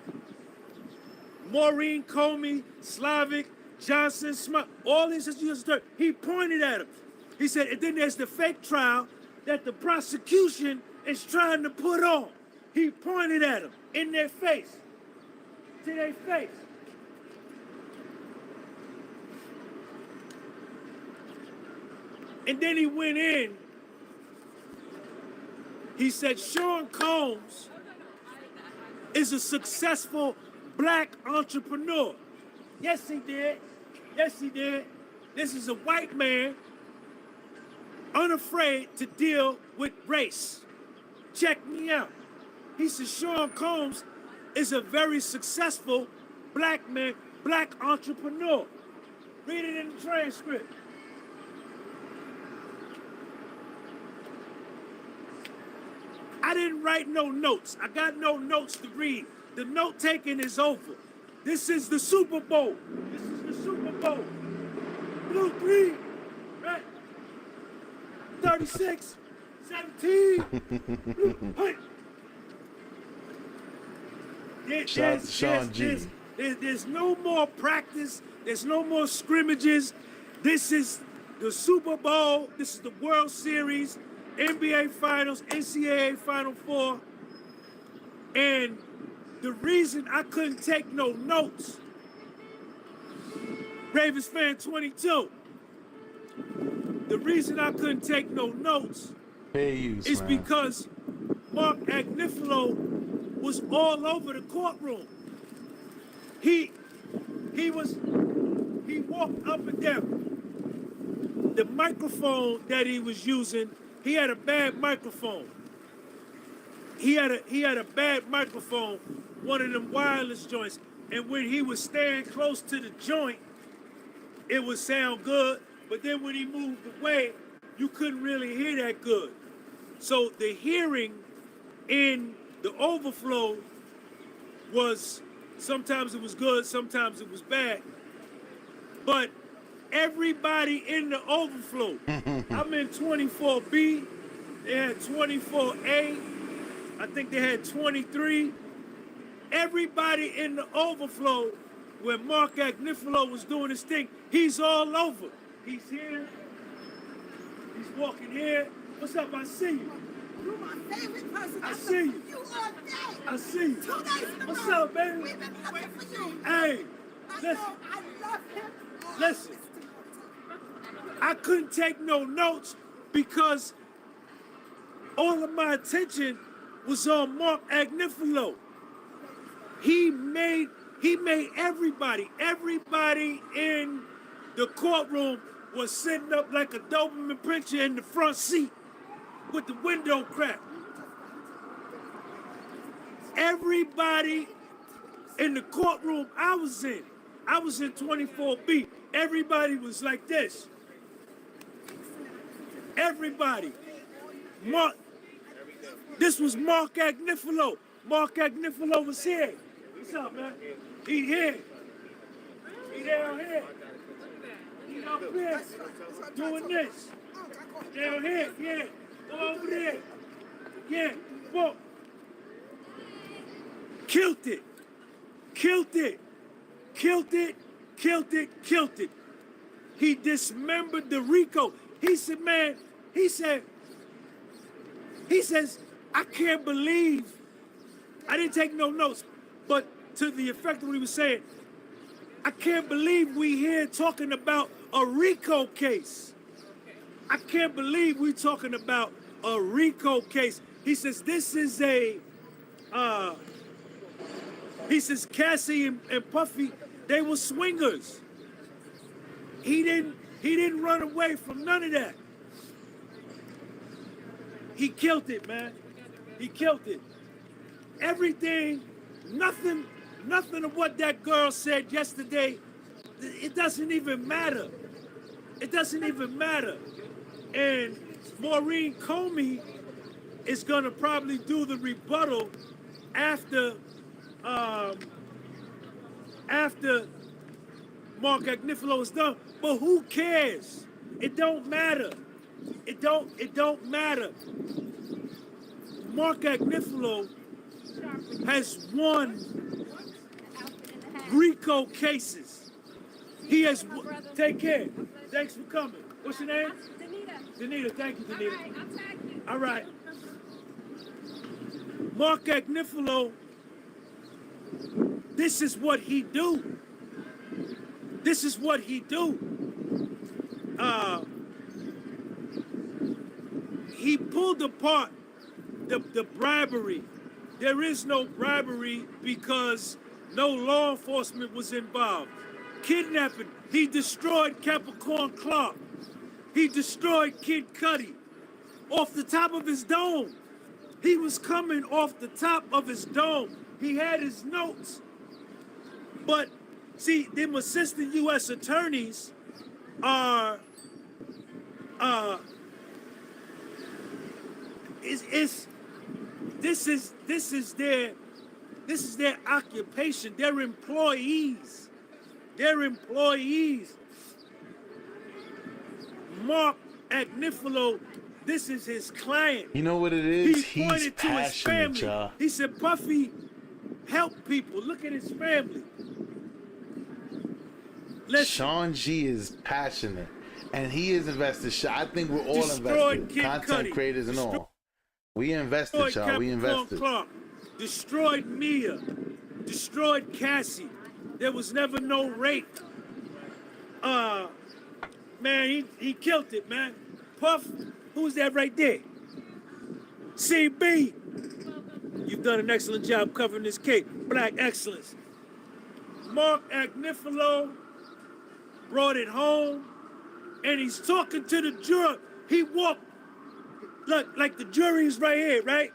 Maureen Comey, Slavic, Johnson, Smith, all these issues. He pointed at them. He said, and then there's the fake trial that the prosecution is trying to put on. He pointed at them in their face, to their face. And then he went in. He said, Sean Combs is a successful black entrepreneur. Yes, he did. Yes, he did. This is a white man unafraid to deal with race. Check me out. He said Sean Combs is a very successful black man, black entrepreneur. Read it in the transcript. I didn't write no notes. I got no notes to read. The note taking is over. This is the Super Bowl. This is the Super Bowl. Blue 3, right? 36, 17. Blue, there's no more practice. There's no more scrimmages. This is the Super Bowl. This is the World Series, NBA Finals, NCAA Final Four. And the reason I couldn't take no notes, Ravens fan 22, the reason I couldn't take no notes is because Mark Agniflo was all over the courtroom. He walked up and down. The microphone that he was using he had a bad microphone. He had a bad microphone, one of them wireless joints. And when he was staying close to the joint, it would sound good. But then when he moved away, you couldn't really hear that good. So the hearing in the overflow was, sometimes it was good, sometimes it was bad. But everybody in the overflow, I'm in 24B, they had 24A, I think they had 23. Everybody in the overflow, when Mark Agniflo was doing his thing, he's all over. He's here, he's walking here. What's up, I see you. You're my favorite person. I see you. You all day. I see you. 2 days in a What's row. up, baby? We've been looking for you. Hey, I listen. know, I love him. Listen. I couldn't take no notes because all of my attention was on Mark Agniflo. He made everybody in the courtroom was sitting up like a Doberman Pinscher in the front seat with the window cracked. Everybody in the courtroom I was in 24B. Everybody was like this. Everybody. This was Mark Agniflo. Mark Agniflo was here. What's up, man? He here. He down here. He up here. Doing this. Down here, yeah. Over there. Yeah. Whoa. Killed it. Killed it. Killed it. Killed it. Killed it. He dismembered the Rico. He said, man, he says, I can't believe, I didn't take no notes, but to the effect of what he was saying, I can't believe we here talking about a Rico case. I can't believe we talking about a Rico case. He says, this is he says Cassie and Puffy, they were swingers. He didn't run away from none of that. He killed it, man. He killed it. Everything, nothing of what that girl said yesterday, it doesn't even matter. It doesn't even matter. And Maureen Comey is gonna probably do the rebuttal after Mark Agniflo is done. But who cares? It don't matter. It don't matter. Mark Agniflo has won RICO cases. He has, take care. Thanks for coming. What's your name? Danita, thank you, Danita. All right. Mark Agniflo, this is what he do. This is what he do. He pulled apart the bribery. There is no bribery because no law enforcement was involved. Kidnapping, he destroyed Capricorn Clark. He destroyed Kid Cudi off the top of his dome. He was coming off the top of his dome. He had his notes. But see, them assistant U.S. attorneys are this is their occupation. They're employees. They're employees. Mark Agniflo, this is his client. You know what it is? He pointed to his family. Y'all. He said, Puffy, help people. Look at his family. Listen. Sean G is passionate, and he is invested. I think we're all invested, content creators and all. We invested, y'all. We invested. Clark, destroyed Mia, destroyed Cassie. There was never no rape. Man, he killed it, man. Puff, who's that right there? CB. You've done an excellent job covering this case. Black excellence. Mark Agniflo brought it home, and he's talking to the juror. He walked Look, like the jury is right here, right?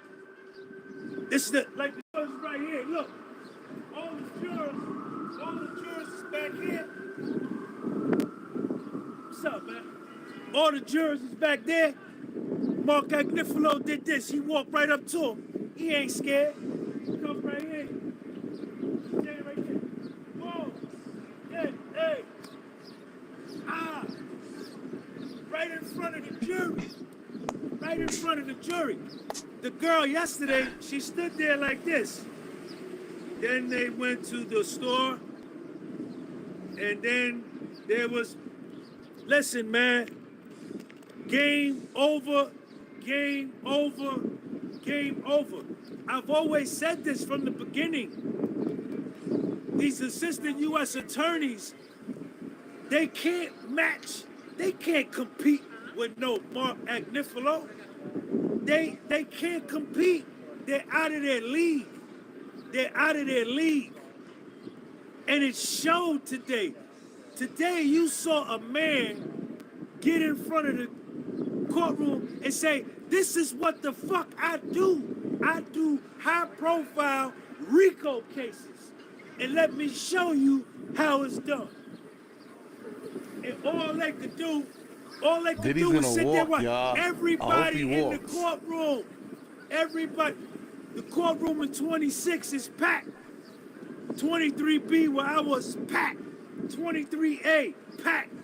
This is the judge is right here. Look, all the jurors is back here. What's up, man? All the jurors is back there. Mark Agniflo did this. He walked right up to him. He ain't scared. Come right here. Stand right there. Whoa. Hey. Ah. Right in front of the jury. Right in front of the jury. The girl yesterday, she stood there like this. Then they went to the store. And then there was, listen, man. Game over. Game over. Game over. I've always said this from the beginning. These assistant U.S. attorneys, they can't match, they can't compete with no Mark Agniflo. They can't compete. They're out of their league. They're out of their league. And it showed today. Today you saw a man get in front of the courtroom and say, this is what the fuck I do. I do high profile RICO cases. And let me show you how it's done. And all they could do was sit there and watch. Everybody in the courtroom. Everybody. The courtroom in 26 is packed. 23B where I was packed. 23A packed.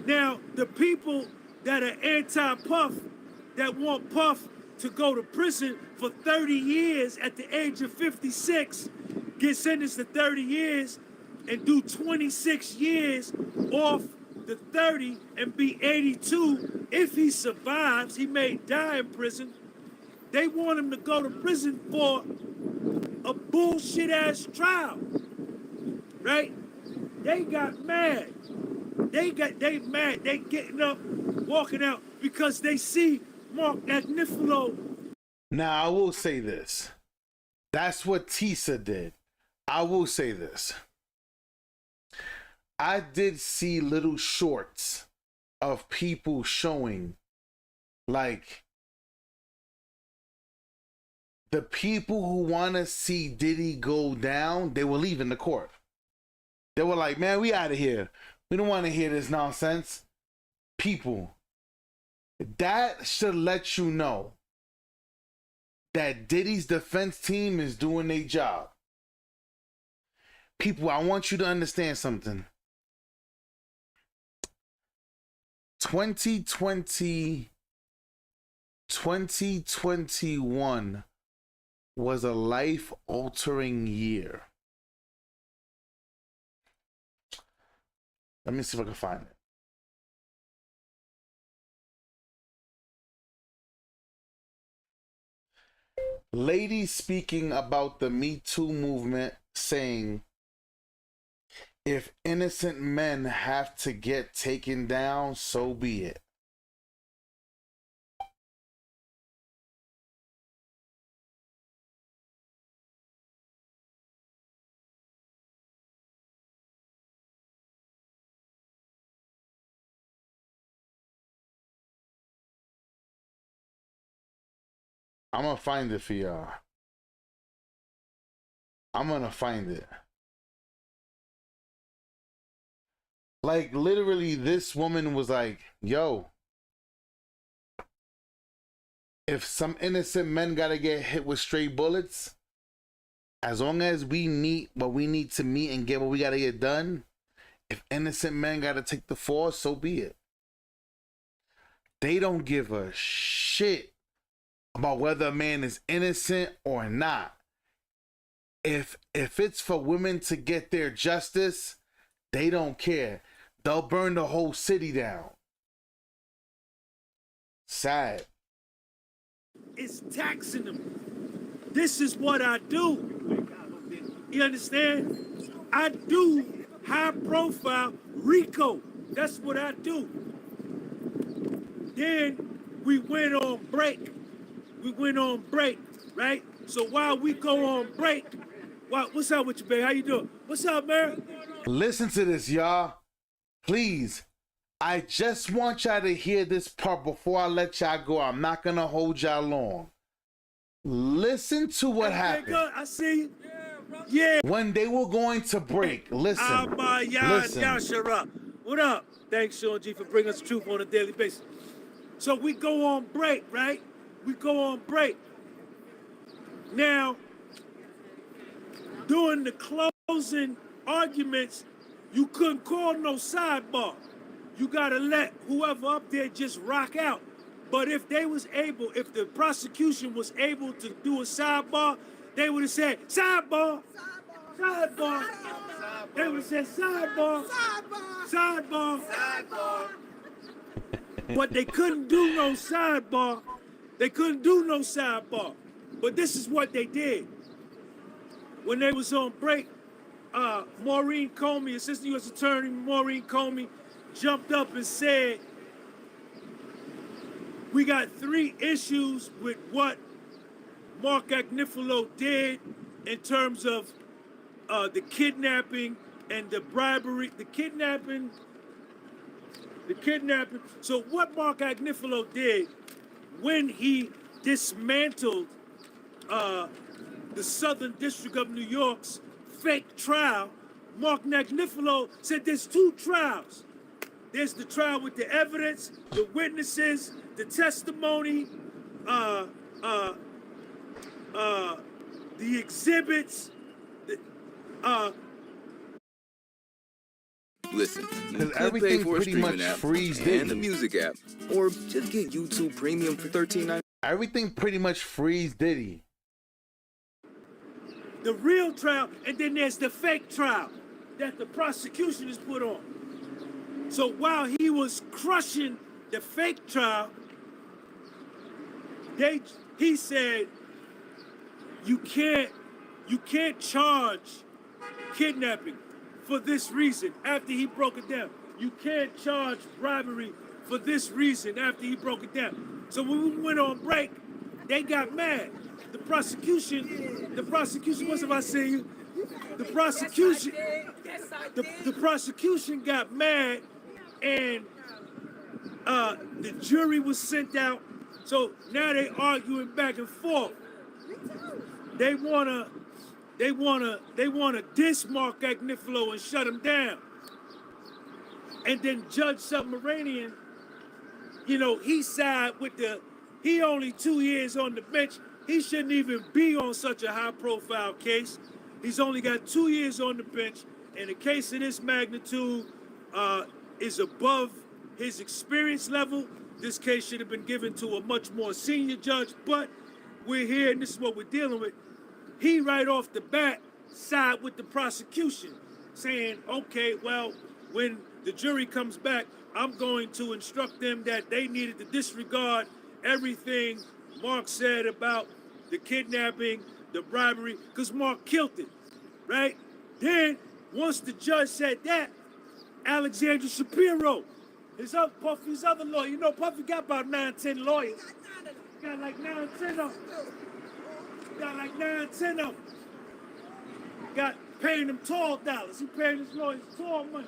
Now, the people that are anti-Puff, that want Puff to go to prison for 30 years at the age of 56, get sentenced to 30 years and do 26 years off the 30 and be 82. If he survives, he may die in prison. They want him to go to prison for a bullshit-ass trial, right? They got mad. They mad. They getting up, walking out because they see Mark Agniflo. Now, I will say this. That's what Tisa did. I will say this. I did see little shorts of people showing, like, the people who want to see Diddy go down, they were leaving the court. They were like, man, we out of here. We don't want to hear this nonsense. People, that should let you know that Diddy's defense team is doing their job. People, I want you to understand something. 2021 was a life-altering year. Let me see if I can find it. Lady speaking about the Me Too movement, saying, if innocent men have to get taken down, so be it. I'm gonna find it for y'all. I'm gonna find it. Like, literally, this woman was like, yo, if some innocent men gotta get hit with stray bullets, as long as we meet what we need to meet and get what we gotta get done, if innocent men gotta take the fall, so be it. They don't give a shit about whether a man is innocent or not. If it's for women to get their justice, they don't care. They'll burn the whole city down. Sad. It's taxing them. This is what I do. You understand? I do high profile RICO. That's what I do. Then we went on break. Right? So while we go on break, what's up with you, babe? How you doing? What's up, man? Listen to this, y'all. Please. I just want y'all to hear this part before I let y'all go. I'm not gonna hold y'all long. Listen to what happened. Good. I see you. Yeah. When they were going to break, listen. Listen. Yashara. What up? Thanks, Sean G, for bringing us the truth on a daily basis. So we go on break, right? We go on break. Now, during the closing arguments, you couldn't call no sidebar. You gotta let whoever up there just rock out. But if they was able, if the prosecution was able to do a sidebar, they would have said, sidebar, sidebar. They would have said, sidebar, sidebar, sidebar. But they couldn't do no sidebar. They couldn't do no sidebar. But this is what they did. When they was on break, Maureen Comey, Assistant U.S. Attorney Maureen Comey, jumped up and said, we got 3 issues with what Mark Agniflo did in terms of the kidnapping and the bribery, the kidnapping. So what Mark Agniflo did when he dismantled the Southern District of New York's fake trial, Mark Agniflo said there's 2 trials. There's the trial with the evidence, the witnesses, the testimony, the exhibits. Listen, you could pay Everything for a pretty streaming much app frees and Diddy. the music app, or just get YouTube Premium for $13.99. Everything pretty much frees Diddy. The real trial, and then there's the fake trial that the prosecution has put on. So while he was crushing the fake trial, he said, you can't charge kidnapping for this reason after he broke it down. You can't charge bribery for this reason after he broke it down. So when we went on break, they got mad. The prosecution, what's if I say you? The prosecution got mad, and the jury was sent out. So now they arguing back and forth. They wanna diss Mark Agniflo and shut him down. And then Judge Submarinian, he side with he only 2 years on the bench. He shouldn't even be on such a high-profile case. He's only got 2 years on the bench, and a case of this magnitude is above his experience level. This case should have been given to a much more senior judge, but we're here, and this is what we're dealing with. He, right off the bat, side with the prosecution, saying, okay, well, when the jury comes back, I'm going to instruct them that they needed to disregard everything Mark said about the kidnapping, the bribery, because Mark killed it, right? Then, once the judge said that, Alexander Shapiro, Puffy's other lawyer, Puffy got about 9-10 lawyers. Got like 9-10 of them. Got paying them tall dollars. He paying his lawyers tall money.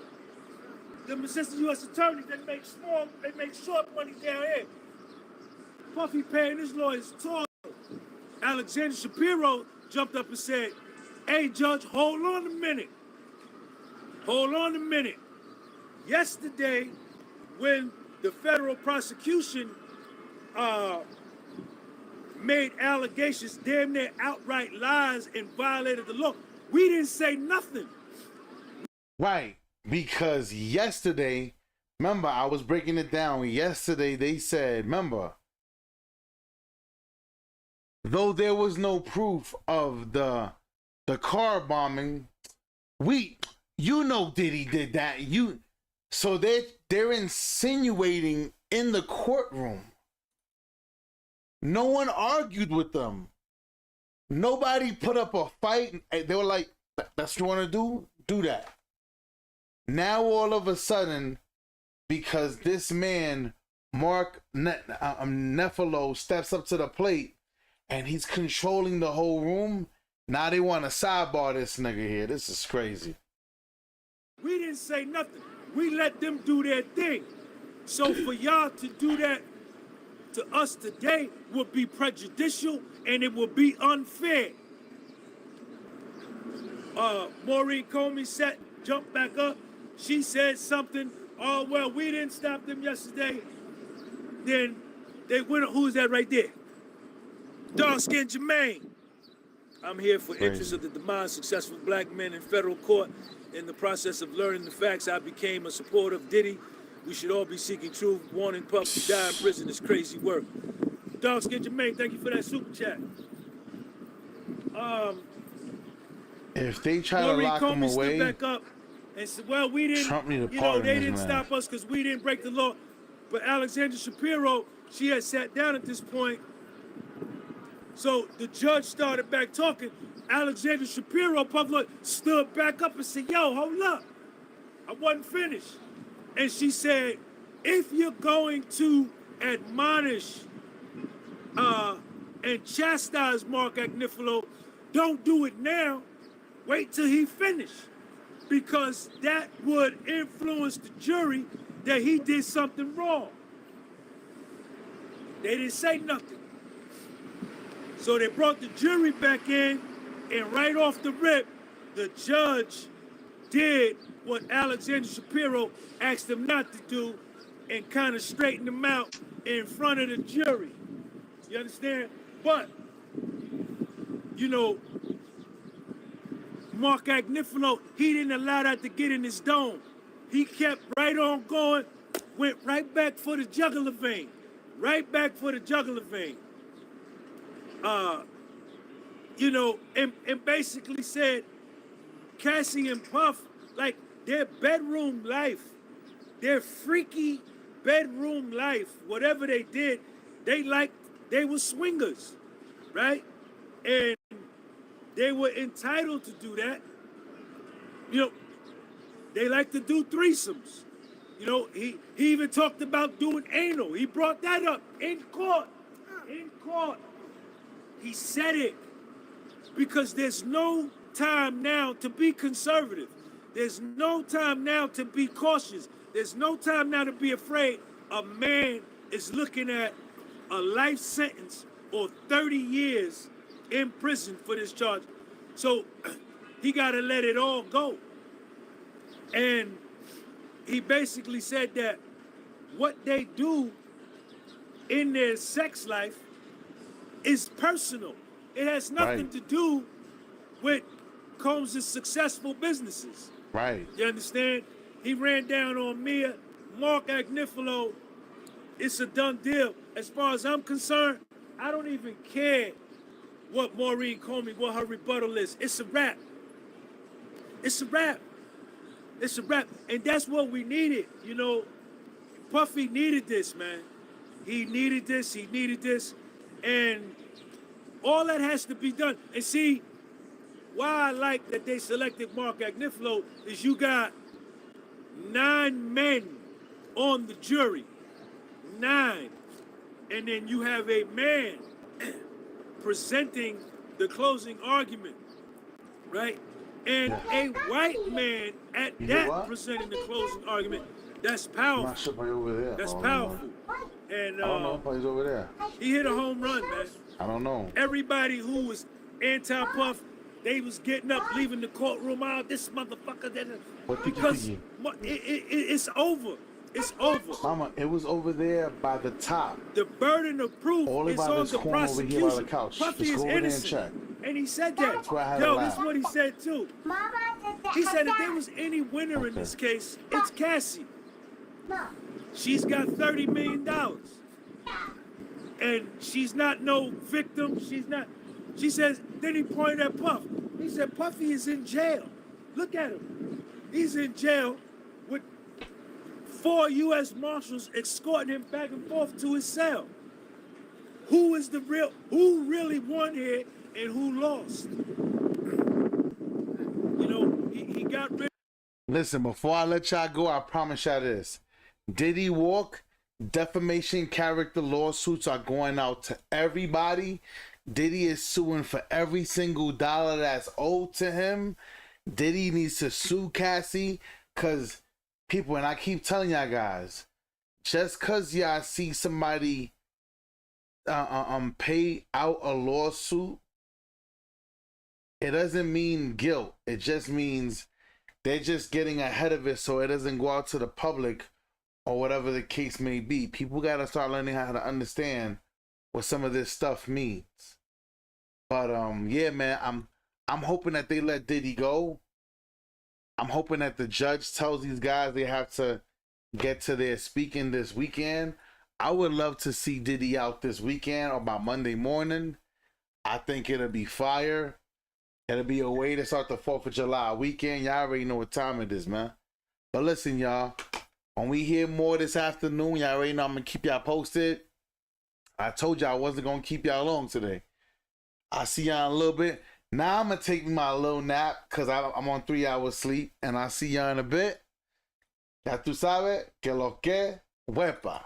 Them assistant U.S. attorneys, they make short money down here. Puffy paying his lawyers tall. Alexander Shapiro jumped up and said, hey, Judge, hold on a minute. Yesterday, when the federal prosecution made allegations, damn near outright lies, and violated the law, we didn't say nothing. Right, because yesterday, remember, I was breaking it down. Yesterday, they said, remember, though there was no proof of the car bombing, Diddy did that. So they're insinuating in the courtroom. No one argued with them. Nobody put up a fight. They were like, that's what you want to do? Do that. Now all of a sudden, because this man, Mark Agniflo, steps up to the plate and he's controlling the whole room, now they want to sidebar this nigga here. This is crazy. We didn't say nothing. We let them do their thing. So for y'all to do that to us today would be prejudicial and it would be unfair. Maureen Comey jumped back up. She said something. Oh, well, we didn't stop them yesterday. Then they went. Who's that right there? Dark Skin Jermaine. I'm here for interest of the demise successful black men in federal court. In the process of learning the facts, I became a supporter of Diddy. We should all be seeking truth. Warning Puff to die in prison is crazy work. Dark Skin Jermaine, thank you for that super chat. If they try Maureen to lock him Comey away, stood back up and said, well, we didn't, Trump need to you know, pardon they his didn't man. stop us because we didn't break the law. But Alexandra Shapiro, she had sat down at this point. So the judge started back talking. Alexandra Shapiro, public, stood back up and said, yo, hold up. I wasn't finished. And she said, if you're going to admonish and chastise Mark Agniflo, don't do it now. Wait till he finished. Because that would influence the jury that he did something wrong. They didn't say nothing. So they brought the jury back in, and right off the rip, the judge did what Alexander Shapiro asked him not to do and kind of straightened him out in front of the jury. You understand? But, you know, Mark Agniflo, he didn't allow that to get in his dome. He kept right on going, went right back for the jugular vein. Right back for the jugular vein. You know, and basically said, Cassie and Puff, like their bedroom life, their freaky bedroom life, whatever they did, they were swingers, right? And they were entitled to do that. You know, they like to do threesomes. You know, he even talked about doing anal. He brought that up in court. In court. He said it. Because there's no time now to be conservative. There's no time now to be cautious. There's no time now to be afraid. A man is looking at a life sentence or 30 years in prison for this charge. So he got to let it all go. And he basically said that what they do in their sex life is personal. It has nothing to do with Combs' successful businesses. Right. You understand? He ran down on Mia. Mark Agniflo, it's a done deal. As far as I'm concerned, I don't even care what Maureen Comey, what her rebuttal is. It's a wrap. It's a wrap. It's a wrap. And that's what we needed. You know, Puffy needed this, man. He needed this. He needed this. And all that has to be done. And see, why I like that they selected Mark Agniflo is you got 9 men on the jury. 9. And then you have a man presenting the closing argument, right? And a white man at that presenting the closing argument. That's powerful. That's powerful. And I don't know if he's over there. He hit a home run, man. I don't know. Everybody who was anti-Puff, they was getting up, leaving the courtroom. Oh, this motherfucker. Because it's over. It's over. Mama, it was over there by the top. The burden of proof is on the prosecution. Over here by the couch. Puffy is innocent. And he said that. Yo, this is what he said too. He said if there was any winner in this case, it's Cassie. She's got $30 million. And she's not no victim. She's not. She says, then he pointed at Puff. He said, Puffy is in jail. Look at him. He's in jail with 4 U.S. Marshals escorting him back and forth to his cell. Who really won here and who lost? You know, he got rid. Listen, before I let y'all go, I promise y'all this. Diddy walk, defamation character lawsuits are going out to everybody. Diddy is suing for every single dollar that's owed to him. Diddy needs to sue Cassie because people, and I keep telling y'all guys, just cause y'all see somebody pay out a lawsuit, it doesn't mean guilt. It just means they're just getting ahead of it so it doesn't go out to the public or whatever the case may be. People got to start learning how to understand what some of this stuff means. But yeah, man, I'm hoping that they let Diddy go. I'm hoping that the judge tells these guys they have to get to their speaking this weekend. I would love to see Diddy out this weekend or by Monday morning. I think it'll be fire. It'll be a way to start the 4th of July weekend. Y'all already know what time it is, man. But listen, y'all. When we hear more this afternoon, y'all already know I'm going to keep y'all posted. I told y'all I wasn't going to keep y'all long today. I'll see y'all in a little bit. Now I'm going to take my little nap because I'm on 3 hours sleep. And I'll see y'all in a bit. Ya tú sabes que lo que huepa.